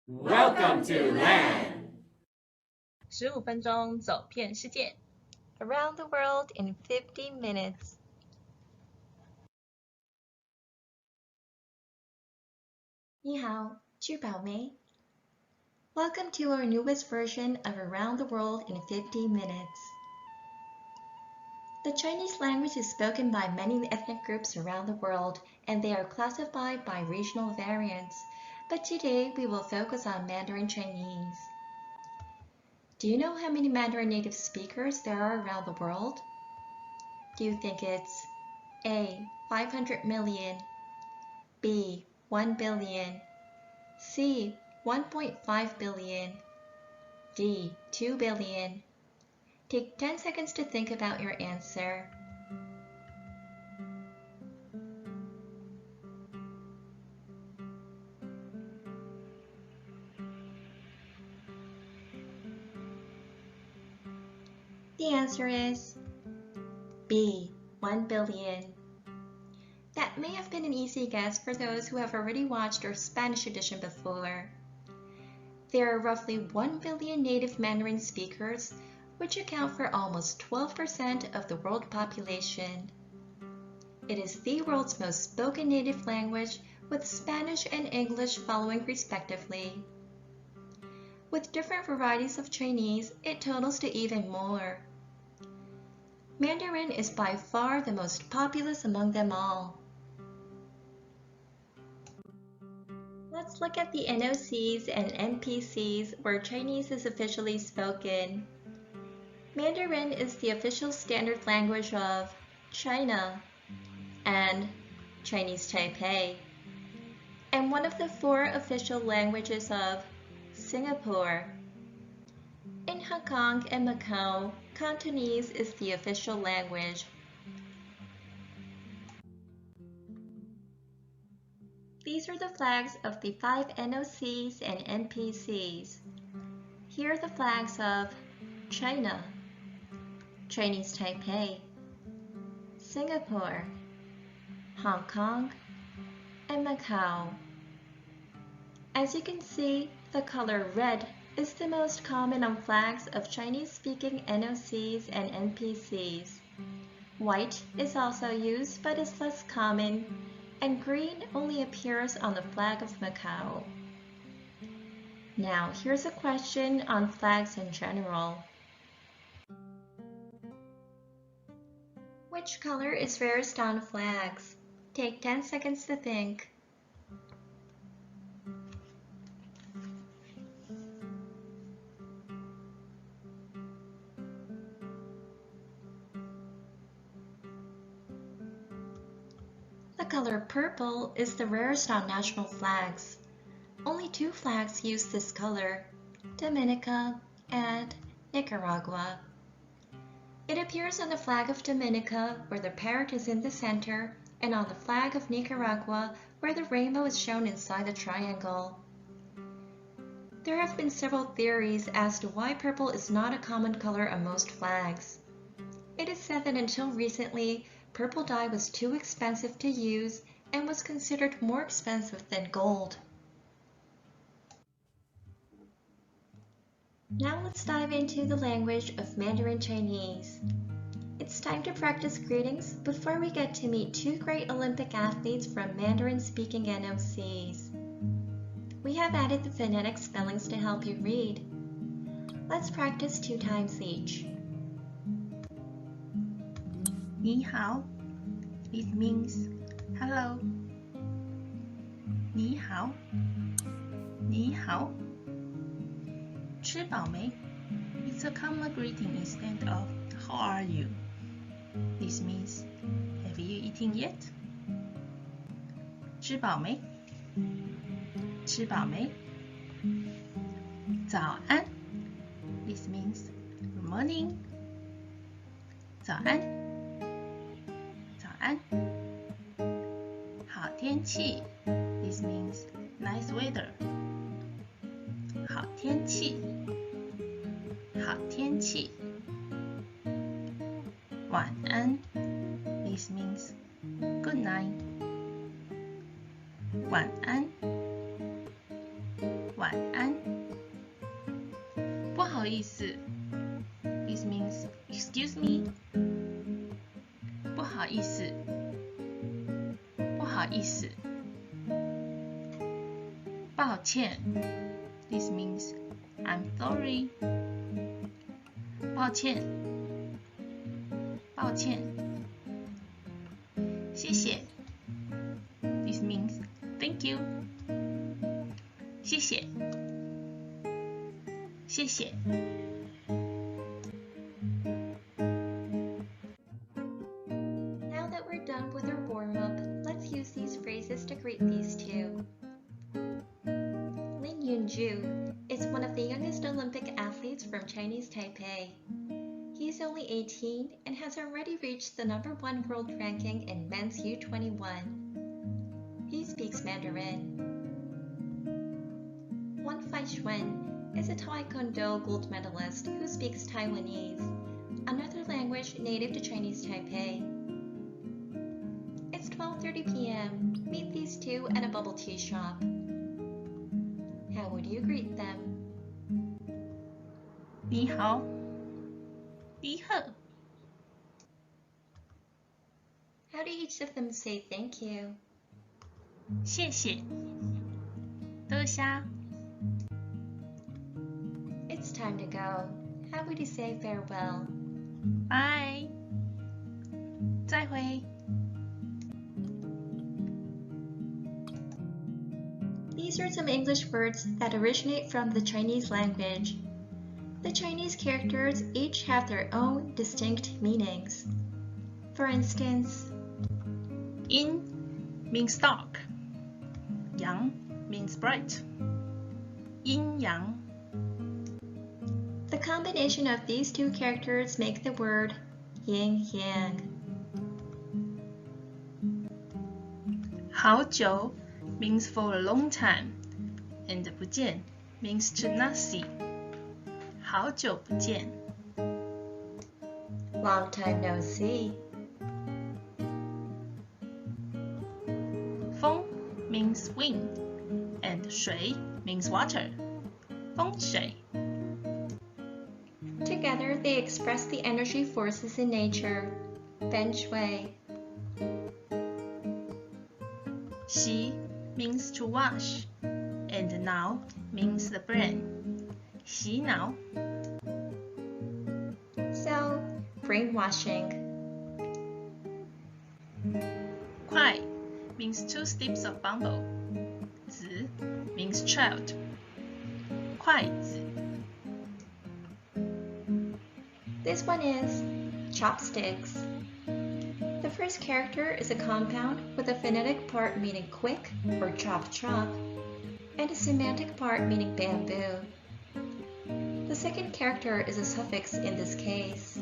Welcome to land. 15分钟走遍世界 Around the world in 50 minutes. 你好，吃饱没? Welcome to our newest version of Around the World in 50 minutes. The Chinese language is spoken by many ethnic groups around the world, and they are classified by regional variants. But today we will focus on Mandarin Chinese. Do you know how many Mandarin native speakers there are around the world? Do you think it's A. 500 million, B. 1 billion, C. 1.5 billion, D. 2 billion? Take 10 seconds to think about your answer. The answer is B. 1 billion. That may have been an easy guess for those who have already watched our Spanish edition before. There are roughly 1 billion native Mandarin speakers, which account for almost 12% of the world population. It is the world's most spoken native language, with Spanish and English following respectively. With different varieties of Chinese, it totals to even more. Mandarin is by far the most populous among them all. Let's look at the NOCs and NPCs where Chinese is officially spoken. Mandarin is the official standard language of China and Chinese Taipei, and one of the 4 official languages of Singapore. In Hong Kong and Macau, Cantonese is the official language. These are the flags of the 5 NOCs and NPCs. Here are the flags of China, Chinese Taipei, Singapore, Hong Kong, and Macau. As you can see, the color red is the most common on flags of Chinese-speaking NOCs and NPCs. White is also used but is less common, and green only appears on the flag of Macau. Now, here's a question on flags in general. Which color is rarest on flags? Take 10 seconds to think. The color purple is the rarest on national flags. Only 2 flags use this color, Dominica and Nicaragua. It appears on the flag of Dominica, where the parrot is in the center, and on the flag of Nicaragua, where the rainbow is shown inside the triangle. There have been several theories as to why purple is not a common color on most flags. It is said that until recently, purple dye was too expensive to use and was considered more expensive than gold. Now let's dive into the language of Mandarin Chinese. It's time to practice greetings before we get to meet 2 great Olympic athletes from Mandarin-speaking NOCs. We have added the phonetic spellings to help you read. Let's practice 2 times each. 你好 It means hello. 你好你好吃饱没 It's a common greeting instead of how are you. This means have you eaten yet? 吃饱没吃饱没早安 This means good morning. 早安早安好天气 This means nice weather. 好天气好天气晚安 This means good night. 晚安晚安好意思 This means excuse me 不好意思不好意思抱歉 This means I'm sorry 抱歉抱歉谢谢 This means thank you 谢谢谢谢 Now that we're done with our warm-up, let's use these phrases to greet these two. Lin Yunju is one of the youngest Olympic athletes from Chinese Taipei. He is only 18 and has already reached the #1 world ranking in men's U21. He speaks Mandarin. Wang Faixuan is a Taekwondo gold medalist who speaks Taiwanese, another language native to Chinese Taipei. It's 12:30 p.m. Meet these two at a bubble tea shop. How would you greet them? 你好你好 How do each of them say thank you? 谢谢多谢 It's time to go. How would you say farewell? Bye 再会 These are some English words that originate from the Chinese language. The Chinese characters each have their own distinct meanings. For instance, Yin means dark. Yang means bright. Yin yang. the combination of these two characters make the word yin yang. 好久 means for a long time, and 不见 means to not see. 好久不见 Long time no see. 风 means wind, and 水 means water. 风水 Together they express the energy forces in nature. Feng shui. 洗 means to wash, and 脑 means the brain. 洗脑 So, brainwashing. 快 means 2 steps of bumble. 子 means child. 筷子 This one is chopsticks. The first character is a compound with a phonetic part meaning quick or chop chop, and a semantic part meaning bamboo. The second character is a suffix in this case.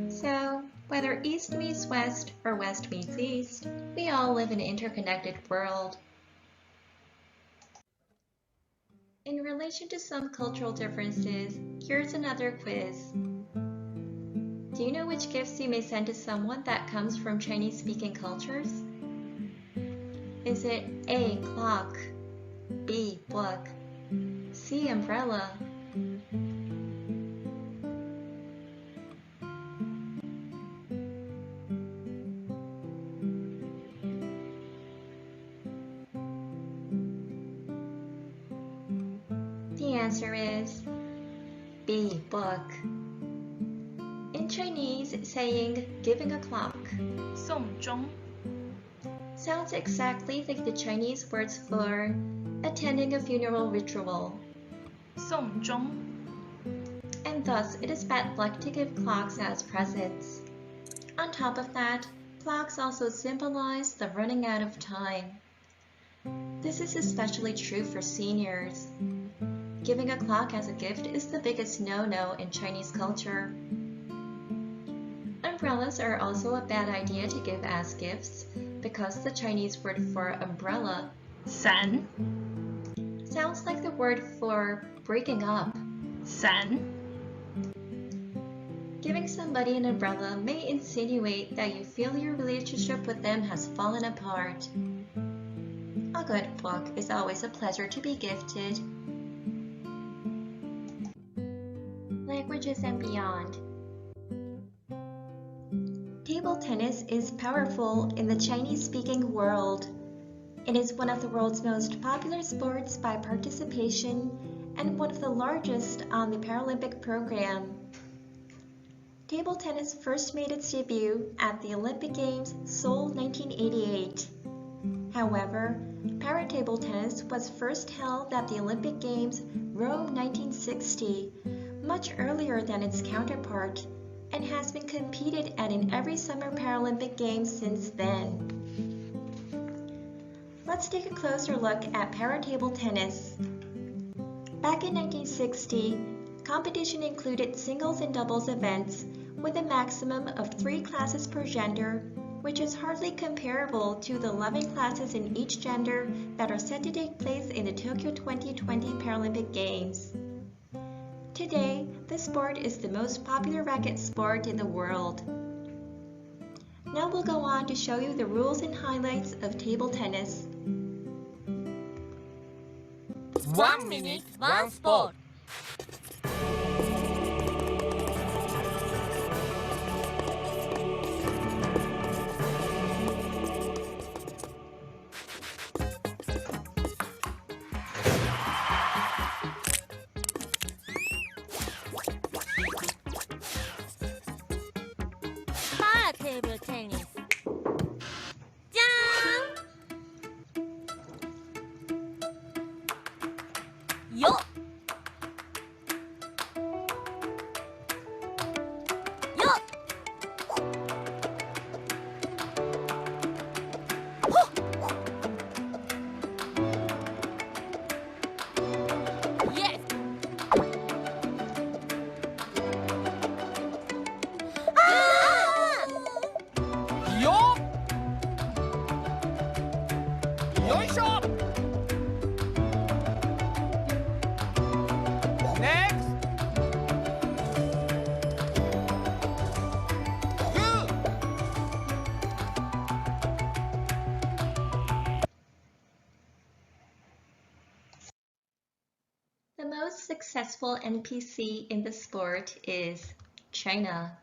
So, whether east meets west or west meets east, we all live in an interconnected world. In relation to some cultural differences, here's another quiz. Do you know which gifts you may send to someone that comes from Chinese-speaking cultures? Is it A, clock, B, book, C, umbrella, The answer is B, book. In Chinese, saying giving a clock 送钟 sounds exactly like the Chinese words for attending a funeral ritual, 送钟 and thus it is bad luck to give clocks as presents. On top of that, clocks also symbolize the running out of time. This is especially true for seniors. Giving a clock as a gift is the biggest no-no in Chinese culture. Umbrellas are also a bad idea to give as gifts because the Chinese word for umbrella 伞 sounds like the word for breaking up. 伞 Giving somebody an umbrella may insinuate that you feel your relationship with them has fallen apart. A good book is always a pleasure to be gifted. languages and beyond. Table tennis is powerful in the Chinese-speaking world. It is one of the world's most popular sports by participation and one of the largest on the Paralympic program. Table tennis first made its debut at the Olympic Games Seoul 1988. However, para-table tennis was first held at the Olympic Games Rome 1960, much earlier than its counterpart, and has been competed at in every Summer Paralympic Games since then. Let's take a closer look at para-table tennis. Back in 1960, competition included singles and doubles events with a maximum of 3 classes per gender, which is hardly comparable to the 11 classes in each gender that are set to take place in the Tokyo 2020 Paralympic Games. Today, this sport is the most popular racket sport in the world. Now we'll go on to show you the rules and highlights of table tennis. 1 minute, 1 sport. Para-table tennis. じゃーんよっよっほっイエスよいしょ Next Good The most successful NPC in the sport is China.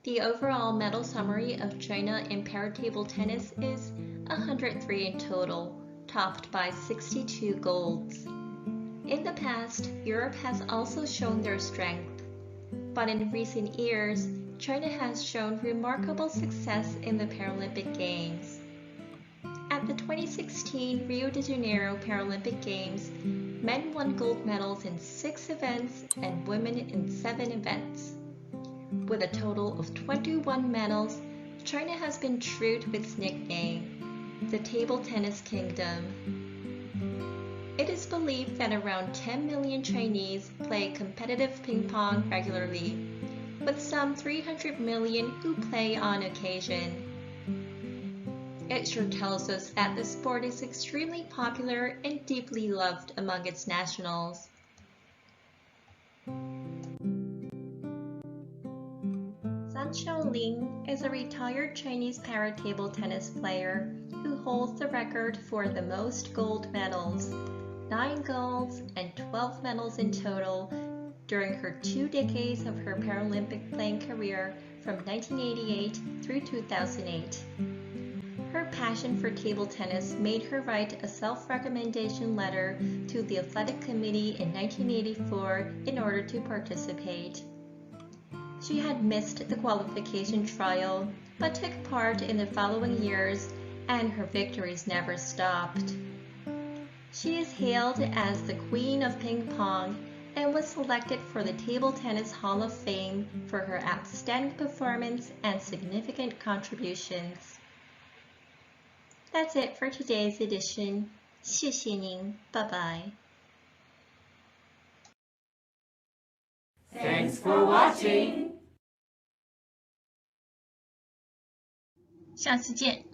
The overall medal summary of China in para-table tennis is 103 in total, topped by 62 golds. In the past, Europe has also shown their strength, but in recent years, China has shown remarkable success in the Paralympic Games. At the 2016 Rio de Janeiro Paralympic Games, men won gold medals in 6 events and women in 7 events. With a total of 21 medals, China has been true to its nickname, the Table Tennis Kingdom. It is believed that around 10 million Chinese play competitive ping pong regularly, with some 300 million who play on occasion. It sure tells us that the sport is extremely popular and deeply loved among its nationals. Zhang Xiaoling is a retired Chinese para-table tennis player who holds the record for the most gold medals, 9 golds and 12 medals in total during her 2 decades of her Paralympic playing career from 1988 through 2008. Her passion for table tennis made her write a self-recommendation letter to the athletic committee in 1984 in order to participate. She had missed the qualification trial, but took part in the following years, and her victories never stopped. She is hailed as the Queen of Ping Pong and was selected for the Table Tennis Hall of Fame for her outstanding performance and significant contributions. That's it for today's edition. 谢谢您, bye-bye. Thanks for watching. 下次见。